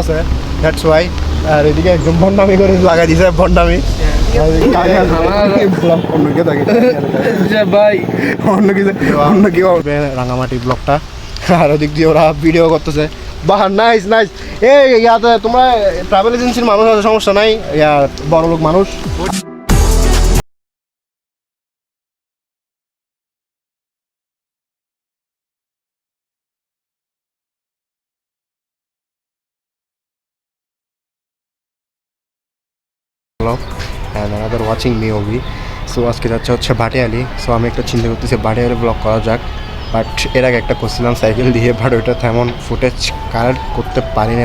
আছে that's why. আর এদিকে একদম ভন্ডামি করে লাগাই দিছে ভন্ডামি অন্য কি হবে রাঙামাটি ব্লগটা। আর ওদিক দিয়ে ওরা ভিডিও করতেছে। বাহ নাইস নাইস। এই ইয়াতে তোমরা ট্রাভেল এজেন্সির মানুষ আছে, সমস্যা নাই, বড় লোক মানুষ। another watching me only. So আজকে যাচ্ছে হচ্ছে ভাটিয়ালি। সো আমি একটা চিন্তা করতেছি ভাটিয়ালি ব্লগ করা যাক, বাট এর আগে একটা করছিলাম সাইকেল দিয়ে, বাট ওইটা তেমন ফুটেজ কালেক্ট করতে পারি না।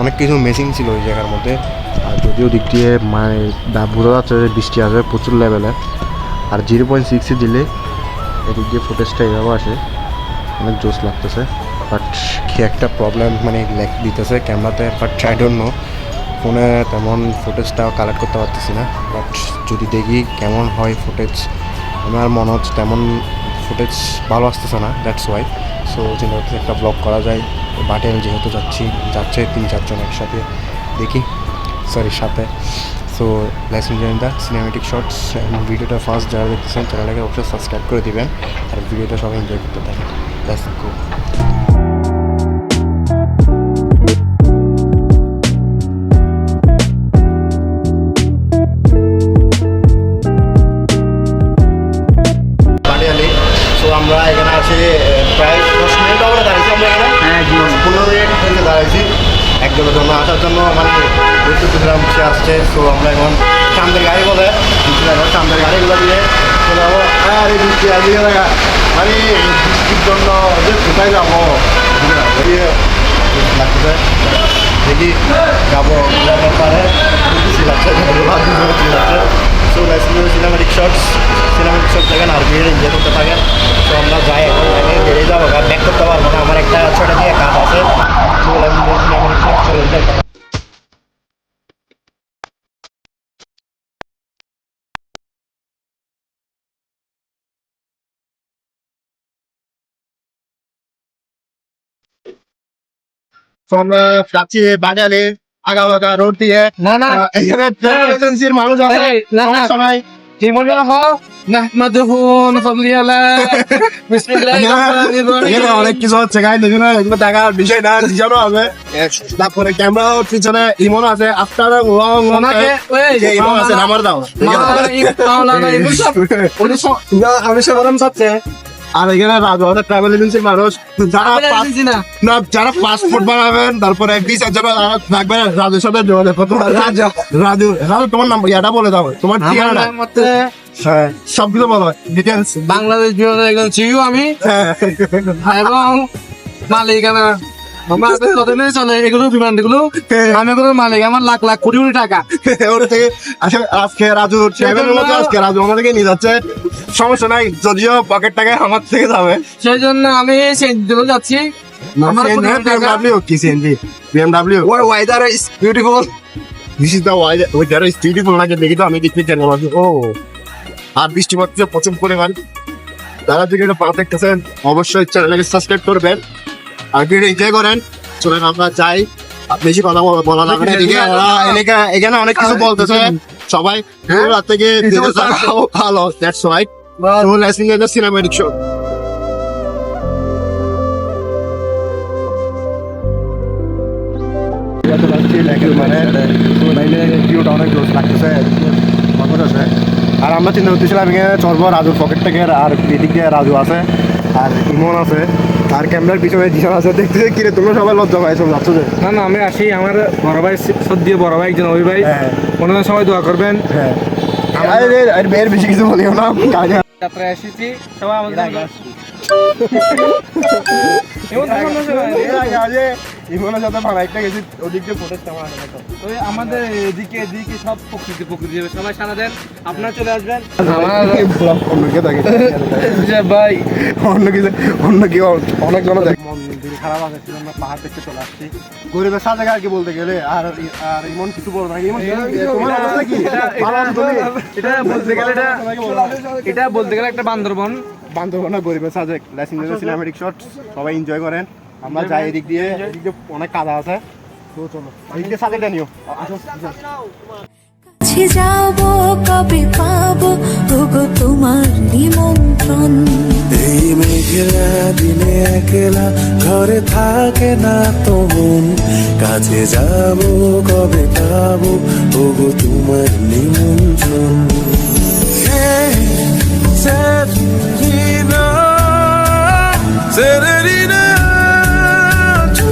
অনেক কিছু মিসিং ছিল ওই জায়গার মধ্যে। আর যদিও দিক দিয়ে মানে বোঝা যাচ্ছে যে বৃষ্টি আসবে প্রচুর লেভেলে। আর 0.6 দিলে এদিক দিয়ে ফুটেজটা এভাবে আসে, অনেক জোস লাগতেছে। বাট কি একটা প্রবলেম মানে ল্যাগ দিতেছে ক্যামেরাতে, বাট আই ডোন্ট নো, ফোনে তেমন ফুটেজটা কালেক্ট করতে পারতেছি না। বাট যদি দেখি কেমন হয় ফুটেজ, আমার মনে হচ্ছে তেমন ফুটেজ ভালো আসতেছে না, দ্যাটস ওয়াই। সো চিন্তা করতে একটা ব্লগ করা যায় ভাটিয়ালি যেহেতু যাচ্ছে 3-4 জন একসাথে, দেখি সাথে। So let's enjoy the cinematic shots. ভিডিওটা ফার্স্ট যারা দেখতেছেন চ্যানেলটাকে অবশ্যই সাবস্ক্রাইব করে দিবেন, আর ভিডিওটা সবাই এনজয় করতে থাকেন। Let's go. আমরা এখানে আছি প্রায় 10 মিনিট আমরা দাঁড়িয়েছি। আমরা এখানে 15 মিনিট থেকে দাঁড়াইছি একজনের জন্য আসার জন্য, মানে বুঝতেছিলাম সে আসছে। সো আমরা এখন সামনের গাড়ি বলে এখন সামনের গাড়িগুলো দিয়ে চলে যাবো। আর এই বৃষ্টি আসবে মানে বৃষ্টির জন্য যে কোথায় যাবো লাগতেছে, দেখি যাবো পারে সো সিনেমেটিক শটস দেখেন আর ভিড় এনজয় করতে থাকেন। তো আমরা যাই এখন আমি বেরিয়ে যাবো, ব্যাক করতে পারবো না, আমার একটা ছোটো দিয়ে কাজ আছে। আমরা যাচ্ছি বাজারে আগা রোড দিয়ে। না না এখানে ট্রাভেল এজেন্সির মানুষ আছে, সবাই অনেক কিছু হচ্ছে টাকার বিষয় না, ডিজাইনও হবে। তারপরে ক্যামেরা পিছনে ইমন আছে, আফটার ইমন আছে, নাম্বার দাও। আমি সে বললাম চাচ্ছে। আর এখানে রাজু আমাদের ট্রাভেল এজেন্সির মানুষ, যারা পাসপোর্ট বানাবেন, তারপরে ভিসার জন্য থাকবেন, রাজুর সাথে যোগাযোগ করতে পারবেন। রাজু তোমার নাম ইয়াটা বলে দাও, তোমার ঠিকানাটা। হ্যাঁ সবকিছু বলো, ডিটেলস। বাংলাদেশ বিমানের একজন সিইও আমি, এবং মালিকানা চলে এগুলো বিমানগুলো। আমি এগুলো মালিক, আমার লাখ লাখ কোটি কোটি টাকা। আজকে রাজু আজকে রাজু আমাদেরকে নিয়ে যাচ্ছে, সমস্যা নাই, যদিও পকেট টাকা আমার থেকে যাবে, সেই জন্য আমি যাচ্ছি। weather is beautiful. This is the weather is beautiful. নাকি দেখি তো আমি দেখতে চাই। ও আর বৃষ্টি পড়ছে প্রচুর পরিমাণ। যারা যদি এটা পাওয়া দেখতেছেন অবশ্যই চ্যানেলকে সাবস্ক্রাইব করবেন আর ভিডিও এনজয় করেন। চলেন আমরা যাই, বেশি কথা বলা লাগবে না। এখানে অনেক কিছু বলতেছে সবাই, রাত থেকে ভালো, that's right. So let's enjoy the cinematic show. আর আমরা চিন্তা করতেছিলাম এখানে চলবো রাজুর পকেট থেকে, আর এদিক দিয়ে রাজু আছে, আর ইমন আছে, আর ক্যামেরার পিছনে জিসান আছে। দেখতেছে কিরে তোমরা সবাই লজ্জা পাইছো যাচ্ছ যে? না না আমি আসি, আমার বড় ভাই সদ্যীয় বড় ভাই একজন অভি ভাই, ওনাদের সবাই দোয়া করবেন। হ্যাঁ এর বেশি কিছু বলিও না, যাত্রায় এসেছি সবাই আমাদের ইমনের সাথে ভাড়াইটা গেছি, ওদিক দিয়ে ফোটেজ আমার আমাদের এদিকে সব প্রকৃতি সবাই সারা দেন, আপনারা চলে আসবেন। ভাই অন্য কি অনেকজন মন দিল খারাপ আছে, আমরা পাহাড় দেখতে চলে আসছি। গরিবের সাথে আর কি বলতে গেলে, আর ইমন কিছু বলবো না। এটা বলতে গেলে একটা বান্দরবন গরিবের সাথে সিনেমেটিক শট, সবাই এনজয় করেন। আমরা যাই এদিক দিয়ে অনেক কাদা আছে, তো চলো এইদিকে সাথে নিও আসো কাছে যাব কবে পাবো ওগো তোমার নিমন্ত্রণ এই মেঘলা দিনে একলা ঘরে থাকে না তো মন কাছে যাব কবে পাবো ওগো তোমার নিমন্ত্রণ Hey, Severina, Severina, do,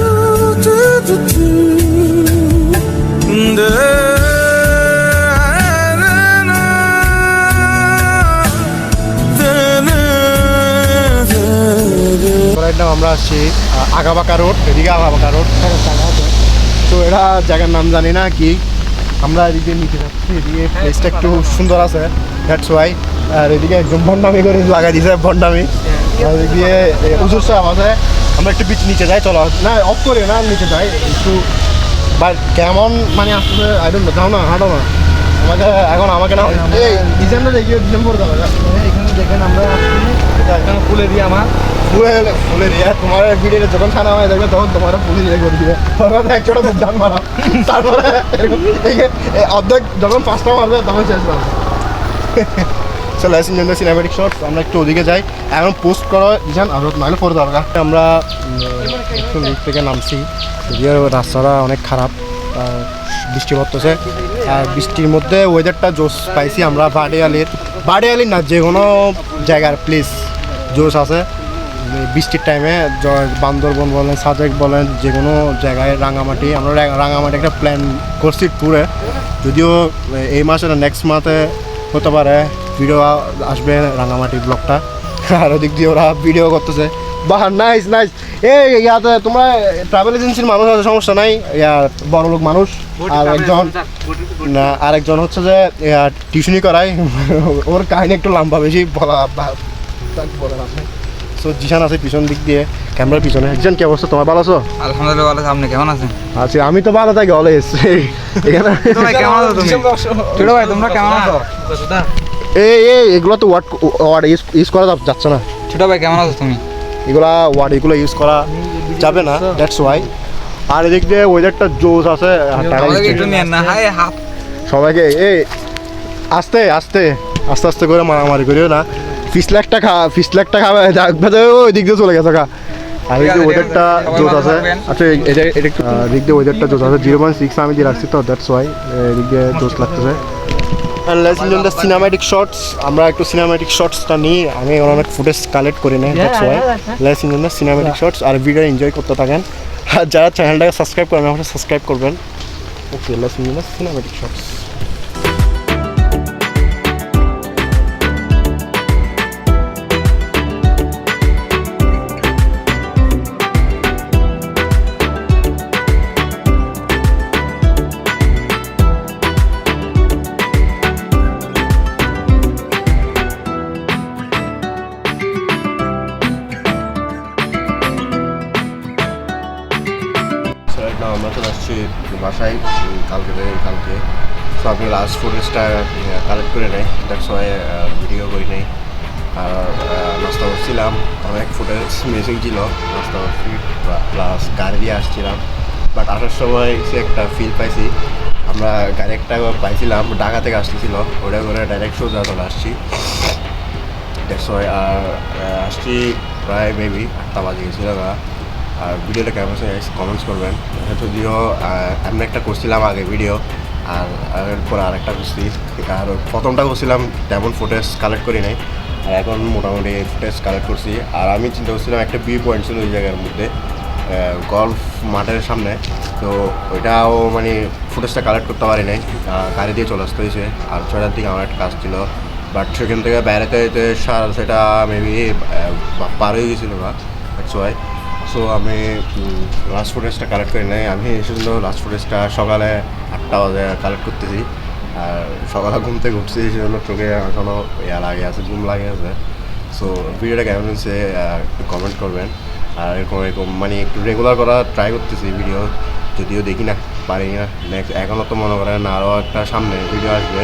do, do, do. Right now আমরা আসছি আগাবাঁকা রোড, এদিকে আগাবাঁকা রোড জায়গা আছে। তো এটা জায়গার নাম জানি না কি, আমরা এদিকে নিচে যাচ্ছি, এদিকে প্লেসটা একটু সুন্দর আছে, দ্যাটস ওয়াই। আর এদিকে একদম ভণ্ডামি করে লাগাই দিয়েছে ভণ্ডামি, আর এদিকে উজুর সাহেব আছে। আমরা একটু বিচ নিচে যাই, চলো না অফ করে না নিচে যাই একটু, বাট কেমন মানে আসছে আই ডোন্ট নো, যাও না হাঁটো না আমাকে এখন, আমাকে না এই ডিসেম্বর দেখিও, ডিসেম্বর যাবো এখানে দেখেন আমরা এখানে ফুলে দিয়ে আমার ফুলে দিয়ে তোমার ভিডিওটা যখন ছাড়া হয়ে যাবে তখন তোমার ফুলে দিয়ে করে দিবে, তখন একশোটা খুব ডান মারা, তারপরে অর্ধেক যখন পাঁচটা মারবে তখন শেষ পাবে। চলে আসেন জন্য সিনেমেটিক শর্টস, আমরা একটু ওদিকে যাই এখন পোস্ট করো ইজান আর নাহলে পরে দরকার। আমরা একটু লিফট থেকে নামছি, যদিও রাস্তাটা অনেক খারাপ, বৃষ্টি পড়তেছে, আর বৃষ্টির মধ্যে ওয়েদারটা জোস পাইছি আমরা। বাডিয়ালির না যে কোনো জায়গার প্লেস জোস আছে বৃষ্টির টাইমে, বান্দরবন বলেন সাজেক বলেন যে কোনো জায়গায়, রাঙামাটি, আমরা রাঙামাটি একটা প্ল্যান করছি ট্যুরে, যদিও এই মাসে না নেক্সট মান্থে হতে পারে ভিডিও আসবে রাঙামাটি ব্লগটা, আর ওদিক দিয়ে ওরা ভিডিও করতেছে। বাহ নাইস নাইস, এই ইয়াতে তোমরা ট্রাভেল এজেন্সির মানুষ আছে, সমস্যা নাই, ইয়ার বড় লোক মানুষ। আর একজন না, আরেকজন হচ্ছে যে টিউশনি করায়, ওর কাহিনী একটু লম্বা, বেশি বলা বলেন আপনি। সো জিশান আছে পিছন দিক দিয়ে, ক্যামেরার পিছনে। জিশান কি অবস্থা, তোমার ভালো আছো? আলহামদুলিল্লাহ ভালো আছি, আপনি কেমন আছেন? আচ্ছা আমি তো ভালো থাকি অলওয়েজ। এখানে ছোট ভাই কেমন আছো তুমি? ছোট ভাই তোমরা কেমন আছো? এই এগুলো তো ওয়ার্ড ইউজ করা যাচ্ছে না। ছোট ভাই কেমন আছো তুমি? এগুলো ইউজ করা যাবে না, দ্যাটস ওয়াই। আর এদিক দিয়ে ওয়েদারটা জোস আছে, আমাকে একটু নিয়ে না, হাই হাত সবাইকে এই আস্তে আস্তে আস্তে আস্তে করে মারামারি করিও না, ফিসলাকটা খাবে দেখবে ওই দিক দিয়ে চলে গেছে খা। আর এদিক দিয়ে ওয়েদারটা জোস আছে, আচ্ছা এটা একটু দিক দিয়ে ওয়েদারটা জোস আছে, 0.6 আমি দিয়ে রাখছি তো, দ্যাটস ওয়াই এদিক দিয়ে জোস লাগতেছে। সিনেম্যাটিক শর্টস, আমরা একটু সিনেম্যাটিক শর্টসটা নিই, আমি অনেক ফুটেজ কালেক্ট করি না, that's why let's in the cinematic shorts. আর ভিডিও এনজয় করতে থাকেন, আর যারা চ্যানেলটাকে সাবস্ক্রাইব করেন আমাকে সাবস্ক্রাইব করবেন। Okay let's in the cinematic shorts. আমরা চলে আসছি বাসায় কালকে। সো আমি লাস্ট ফুটেজটা কালেক্ট করে নেই, দ্যাটস ওয়াই ভিডিও করি নেই। আর নাস্তা করছিলাম, অনেক ফুটেজ মিসিং ছিল, নাস্তা করছি প্লাস গাড়ি দিয়ে আসছিলাম, বাট আসার সময় সে একটা ফিল পাইছি, আমরা গাড়ি একটা পাইছিলাম ঢাকা থেকে আসতেছিল, ওটা করে ডাইরেক্ট সোজা চলে আসছি, দ্যাটস ওয়াই। আর আসছি প্রায় মেবি 8টা বাজে গেছিল না। আর ভিডিওটা কেমন হয়েছে কমেন্টস করবেন, যদিও আমি একটা করছিলাম আগে ভিডিও, আর এরপর আরেকটা করছি, আর প্রথমটা করছিলাম তেমন ফুটেজ কালেক্ট করি নাই, আর এখন মোটামুটি ফুটেজ কালেক্ট করছি। আর আমি চিন্তা করছিলাম একটা ভিউ পয়েন্ট ছিল ওই জায়গার মধ্যে, গল্ফ মাঠের সামনে, তো ওইটাও মানে ফুটেজটা কালেক্ট করতে পারি নাই, গাড়ি দিয়ে চলে আসতে হয়েছে। আর 6টার দিকে আমার একটা কাজ ছিল, বাট সেখান থেকে বেড়াতে যেতে সেটা মেবি পার হয়ে গেছিলো না, দ্যাটস ওয়াই। সো আমি লাস্ট ফুটেজটা কালেক্ট করি নাই, আমি সেজন্য লাস্ট ফুটেজটা সকালে 8টা বাজে কালেক্ট করতেছি, আর সকালে ঘুম থেকে উঠছি, সেজন্য চোখে এখনও লাগে আছে, ঘুম লাগে আছে। সো ভিডিওটা কেমন হচ্ছে একটু কমেন্ট করবেন, আর এরকম মানে একটু রেগুলার করা ট্রাই করতেছি ভিডিও, যদিও দেখি না পারি না। নেক্সট এখনও তো মনে করেন আরও একটা সামনে ভিডিও আসবে,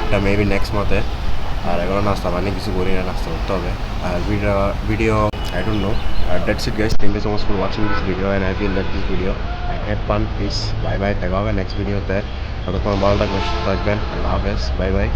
এটা মেবি নেক্সট মান্থে। আর এখনও নাস্তা পানি কিছু করি না, নাস্তা করতে হবে। আর video I don't know. That's it guys. Thank you so much for watching this video, and I feel that this video had fun, piece, bye bye, দেখা হবে নেক্সট ভিডিওতে। ততক্ষণ ভালো থাকবেন, সুস্থ থাকবেন, আল্লাহ হাফেজ, বাই বাই।